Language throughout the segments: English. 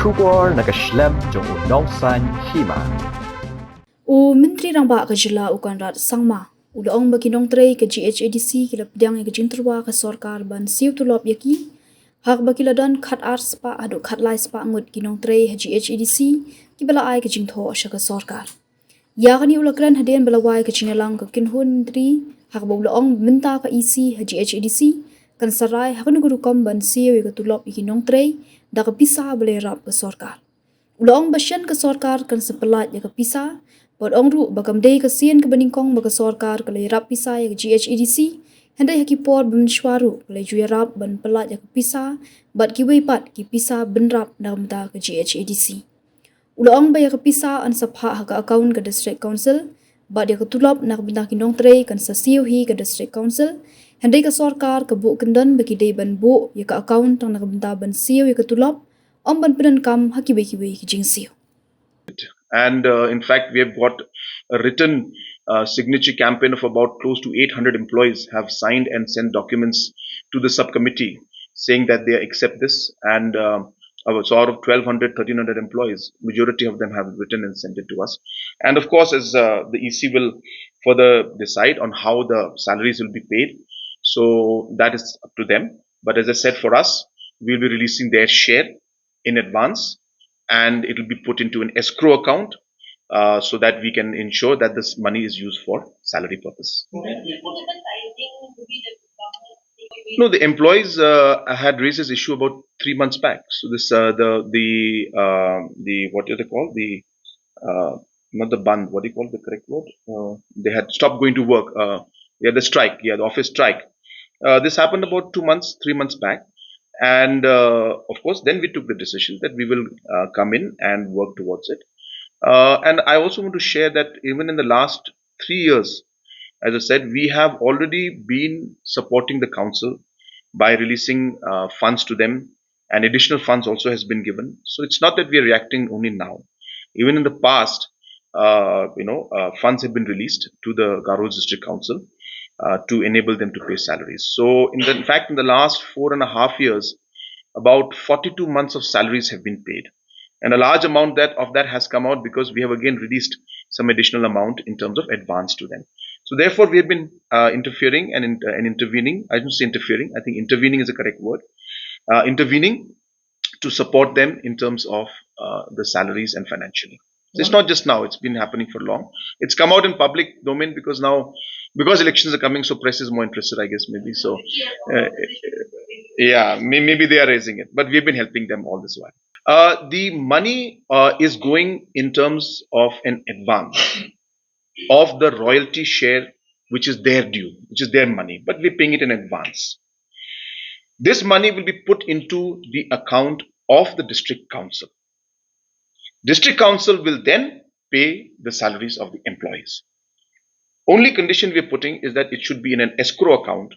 Shubor nakaslem jong unongsan Hima. Menteri Ramba Kajila Conrad Sangma. Udaong baginong trey ke Ghadc kila Pdiang ke jinterwa ke Sorkar ban Siew Tulop yaki. Hak bakiladan khat ars pa adu khat lai spa ngut ginong trey Ghadc kibala ai ke jingtho asha ke Sorkar. Yakani ulakran hadien balawai ke Chinalang ke kinhun menteri hak baulaong minta ke isi Ghadc kan sarai hak nuguru kom ban Siew ke Tulop ginong trey da ke Pisa boleh rap ke Sorkar. Ulang Shen ke Sorkar kan sepelat ya ke Pisa, buat ongru bagam day ke Sien ke Beningkong baga Sorkar ke lerap Pisa ya ke Ghadc, hendai haki por benshwaru ke leju rap ban pelat ya ke Pisa, bat ki weipat ki Pisa benrap dalam ta ke Ghadc. Ulang ya ke Pisa an Phah ke akaun ke District Council, bat ya ke Tulop nak bintang kinong trey kan sa Siew hi ke District Council, hendai ke Sorkar ke bu kendan bagi day ban bu ya ke akaun tang nak bintang ban Siew ya ke Tulop, ban pedan kam hakibe-kibe ki Siew. And in fact, we have got a written signature campaign of about close to 800 employees have signed and sent documents to the subcommittee saying that they accept this. And so out of 1,200, 1,300 employees, majority of them have written and sent it to us. And of course, as the EC will further decide on how the salaries will be paid. So that is up to them. But as I said, for us, we'll be releasing their share in advance, and it will be put into an escrow account so that we can ensure that this money is used for salary purpose. No, the employees had raised this issue about 3 months back. So this the what do they call the not the band, what do you call the correct word? They had stopped going to work. The strike, the office strike. This happened about 2 months, 3 months back. And of course, then we took the decision that we will come in and work towards it. And I also want to share that even in the last 3 years, as I said, we have already been supporting the council by releasing funds to them, and additional funds also has been given. So it's not that we are reacting only now. Even in the past, funds have been released to the Ghadc District Council to enable them to pay salaries. So in fact, in the last 4.5 years, about 42 months of salaries have been paid. And a large amount of that has come out because we have again released some additional amount in terms of advance to them. So therefore, we have been interfering and intervening. I don't say interfering. I think intervening is the correct word. Intervening to support them in terms of the salaries and financially. So it's not just now, it's been happening for long. It's come out in public domain because elections are coming, so press is more interested, I guess, maybe. So, maybe they are raising it, but we've been helping them all this while. The money is going in terms of an advance of the royalty share, which is their due, which is their money, but we're paying it in advance. This money will be put into the account of the district council. District council will then pay the salaries of the employees. Only condition we are putting is that it should be in an escrow account,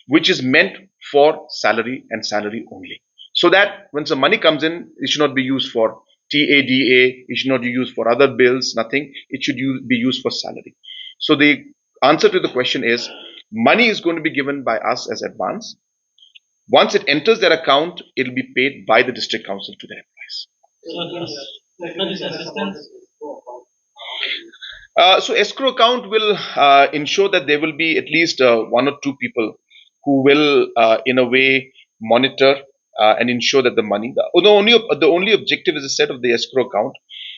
which is meant for salary and salary only. So that when some money comes in, it should not be used for TADA, it should not be used for other bills, nothing. It should be used for salary. So the answer to the question is, money is going to be given by us as advance. Once it enters their account, it will be paid by the district council to their employees. So escrow account will ensure that there will be at least 1 or 2 people who will in a way monitor and ensure that the money, the only objective, as I said, of the escrow account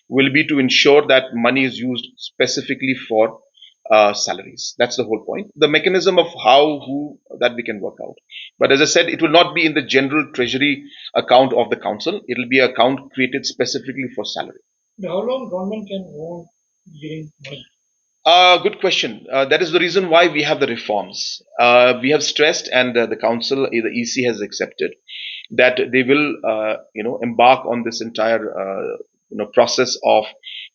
will be to ensure that money is used specifically for salaries. That's the whole point. The mechanism of who that we can work out. But as I said, it will not be in the general treasury account of the council. It will be an account created specifically for salary. How long government can hold giving money? Good question. That is the reason why we have the reforms. We have stressed, and the council, the EC has accepted that they will, embark on this entire, process of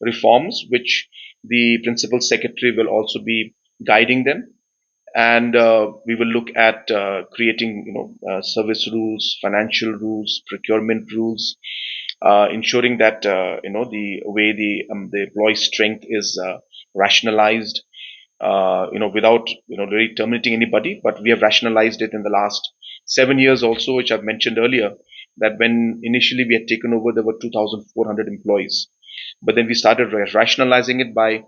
reforms, which the principal secretary will also be guiding them. And we will look at creating, service rules, financial rules, procurement rules, ensuring that the way the employee strength is rationalized, without really terminating anybody. But we have rationalized it in the last 7 years also, which I've mentioned earlier, that when initially we had taken over, there were 2,400 employees. But then we started rationalizing it by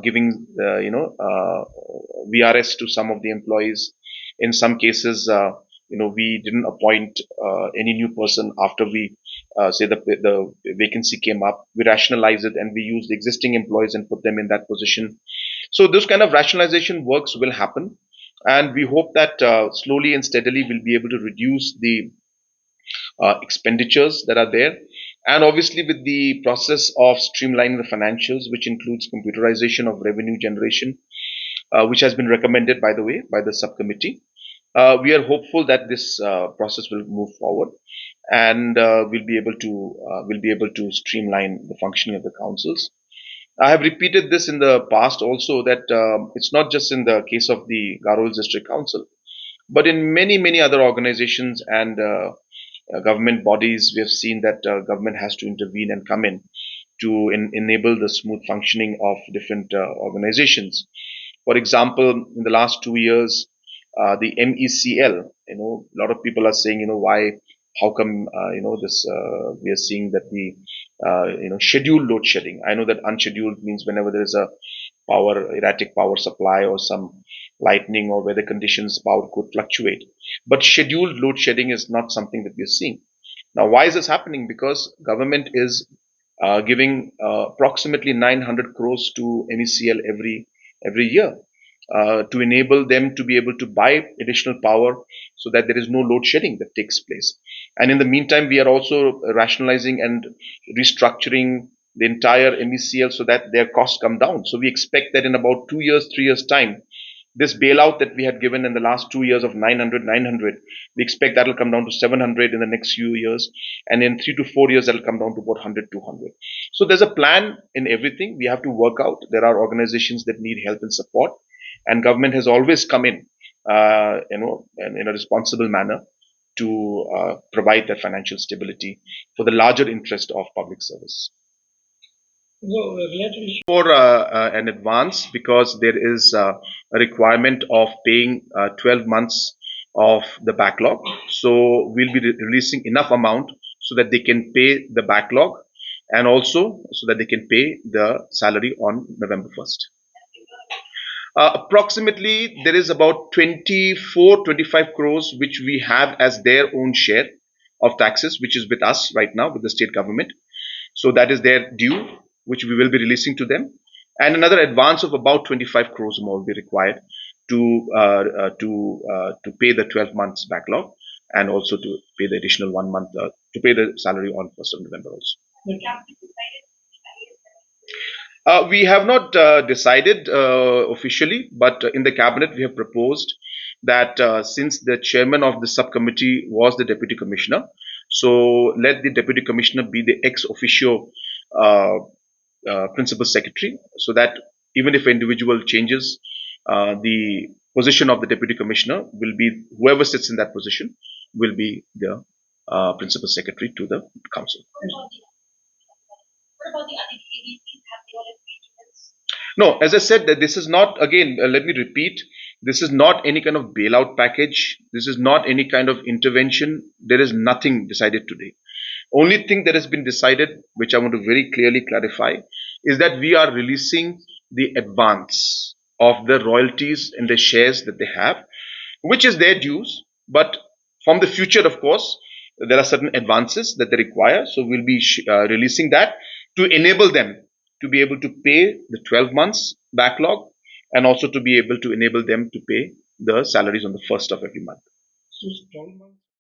giving, VRS to some of the employees. In some cases, we didn't appoint any new person after we say the vacancy came up. We rationalized it and we used the existing employees and put them in that position. So this kind of rationalization works will happen, and we hope that slowly and steadily we'll be able to reduce the expenditures that are there. And obviously, with the process of streamlining the financials, which includes computerization of revenue generation, which has been recommended, by the way, by the subcommittee, we are hopeful that this process will move forward, and we'll be able to streamline the functioning of the councils. I have repeated this in the past also, that it's not just in the case of the Garo Hills District Council, but in many other organizations and government bodies, we have seen that government has to intervene and come in to enable the smooth functioning of different organizations. For example, in the last 2 years, the MECL, a lot of people are saying, why, how come, this, we are seeing that the, scheduled load shedding. I know that unscheduled means whenever there is a erratic power supply or some lightning or weather conditions, power could fluctuate. But scheduled load shedding is not something that we are seeing. Now, why is this happening? Because government is giving approximately 900 crores to MECL every year to enable them to be able to buy additional power so that there is no load shedding that takes place. And in the meantime, we are also rationalizing and restructuring the entire MECL so that their costs come down. So we expect that in about 2 years, 3 years time, this bailout that we had given in the last 2 years of 900, we expect that will come down to 700 in the next few years. And in 3 to 4 years, that will come down to about 100, 200. So there's a plan in everything. We have to work out. There are organizations that need help and support, and government has always come in, in a responsible manner to provide that financial stability for the larger interest of public service. So, related issue. For an advance, because there is a requirement of paying 12 months of the backlog. So we'll be releasing enough amount so that they can pay the backlog, and also so that they can pay the salary on November 1st. Approximately, there is about 25 crores which we have as their own share of taxes, which is with us right now, with the state government. So that is their due, which we will be releasing to them. And another advance of about 25 crores more will be required to pay the 12 months backlog, and also to pay the additional 1 month, to pay the salary on 1st of November also. We have not decided officially, but in the cabinet we have proposed that since the chairman of the subcommittee was the deputy commissioner, so let the deputy commissioner be the ex officio principal secretary, so that even if an individual changes, the position of the deputy commissioner will be, whoever sits in that position will be the principal secretary to the council. What about the other ADCs? Have they all agreed to this? No, as I said, that this is not, again, let me repeat, this is not any kind of bailout package. This is not any kind of intervention. There is nothing decided today. Only thing that has been decided, which I want to very clearly clarify, is that we are releasing the advance of the royalties and the shares that they have, which is their dues. But from the future, of course, there are certain advances that they require. So we'll be releasing that to enable them to be able to pay the 12 months backlog, and also to be able to enable them to pay the salaries on the 1st of every month. So, 12 months.